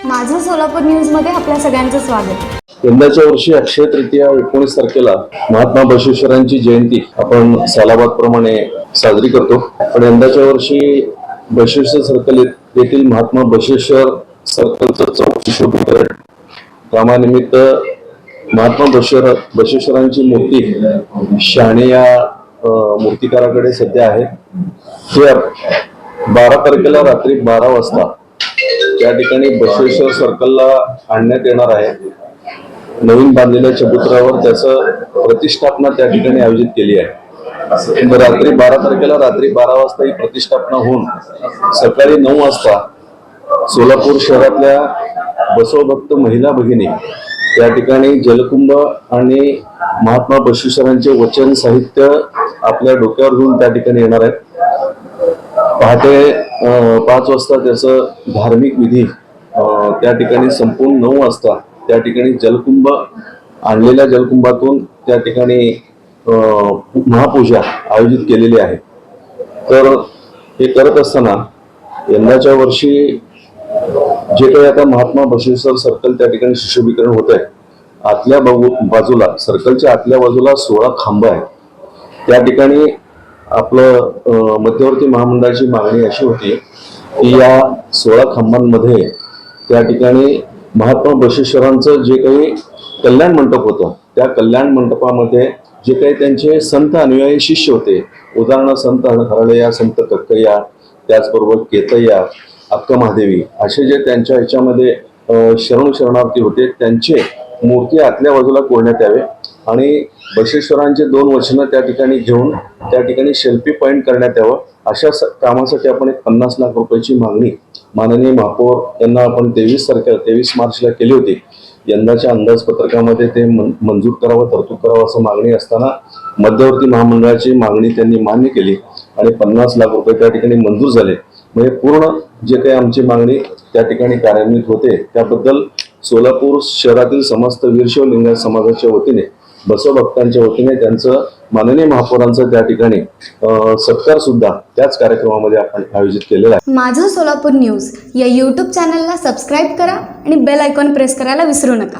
माझं सोलापूर न्यूज मध्ये आपल्या सगळ्यांचं स्वागत। यंदाच्या वर्षी अक्षय तृतीया 19 तारखेला महात्मा बसवेश्वरांची जयंती आपण सालाबाद प्रमाणे साजरी करतो। पण यंदाच्या वर्षी बसवेश्वर सर्कल येथील महात्मा बसवेश्वर सर्कलचं चौक शुभीकरण कामानिमित्त महात्मा बसवेश्वरांची मूर्ती शाणे या मूर्तिकाराकडे सध्या आहे। ते 12 तारखेला रात्री 12 वाजता त्या ठिकाणी बसवेश्वर सर्कलला आणण्यात येणार आहे। नवीन बांधलेल्या चबुतरावर त्याचं प्रतिष्ठापना त्या ठिकाणी आयोजित केली आहे। रात्री 12 तारखेला रात्री 12 वाजता ही प्रतिष्ठापना होऊन सकाळी 9 वाजता सोलापूर शहरातल्या बसवभक्त महिला भगिनी त्या ठिकाणी जलकुंभ आणि महात्मा बसवेश्वरांचे वचन साहित्य आपल्या डोक्यावर घेऊन त्या ठिकाणी येणार आहेत। पहाटे 5 वाजता त्याचं धार्मिक विधी त्या ठिकाणी संपूर्ण 9 वाजता त्या ठिकाणी जलकुंभ आणलेल्या जलकुंभातून त्या ठिकाणी महापूजा आयोजित केलेली आहे। तर हे करत असताना यंदाच्या वर्षी जे काही आता महात्मा बसवेश्वर सर्कल त्या ठिकाणी सुशोभीकरण होत आहे, आतल्या बाजूला सर्कलच्या आतल्या बाजूला 16 खांब आहेत। त्या ठिकाणी आपलं मध्यवर्ती महामंडळाची मागणी अशी होती की या 16 खांबांमध्ये त्या ठिकाणी महात्मा बसवेश्वरांचं जे काही कल्याण मंडप होतं, त्या कल्याण मंडपामध्ये जे काही त्यांचे संत अनुयायी शिष्य होते, उदाहरण संत हरळय्या, संत कक्कय्या, त्याचबरोबर केतय्या, अक्का महादेवी, असे जे त्यांच्या ह्याच्यामध्ये शरणार्थी होते, त्यांचे मूर्ती आतल्या बाजूला कोरण्यात यावे आणि बसवेश्वरांचे 2 वचनं त्या ठिकाणी घेऊन त्या ठिकाणी सेल्फी पॉइंट करण्यात यावं। अशा कामासाठी आपण 50 लाख रुपयाची मागणी माननीय महापौर यांना आपण 23 मार्चला केली होती। यंदाच्या अंदाजपत्रकामध्ये ते मंजूर करावं, तरतूद करावं असं मागणी असताना मध्यवर्ती महामंडळाची मागणी त्यांनी मान्य केली आणि 50 लाख रुपये त्या ठिकाणी मंजूर झाले। म्हणजे पूर्ण जे काही आमची मागणी त्या ठिकाणी कार्यान्वित होते, त्याबद्दल सोलापूर शहरातील समस्त वीरशैव लिंगायत समाजाच्या वतीने, बसवभक्तांच्या वतीने त्यांचं माननीय महापौरांचं त्या ठिकाणी सत्कार सुद्धा त्याच कार्यक्रमामध्ये आपण आयोजित केलेला आहे। माझं सोलापूर न्यूज या YouTube चॅनलला सबस्क्राईब करा आणि बेल आयकॉन प्रेस करायला विसरू नका।